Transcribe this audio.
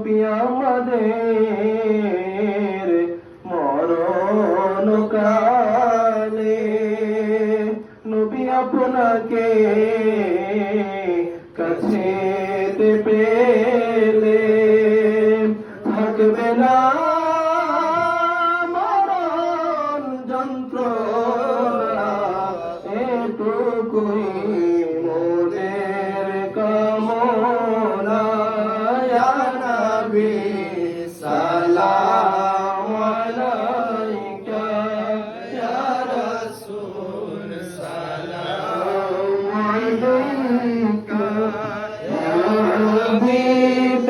নবী আমাদের মরণ কালে নবী আপনাকে কাছেতে পেলে থাকবে না মরণ যন্ত্রণা এটুকুই মোদের কামনা ইয়া নবী সালাম আলাইকা ইয়া রাসূল সালাম আলাইকা ইয়া হাবিব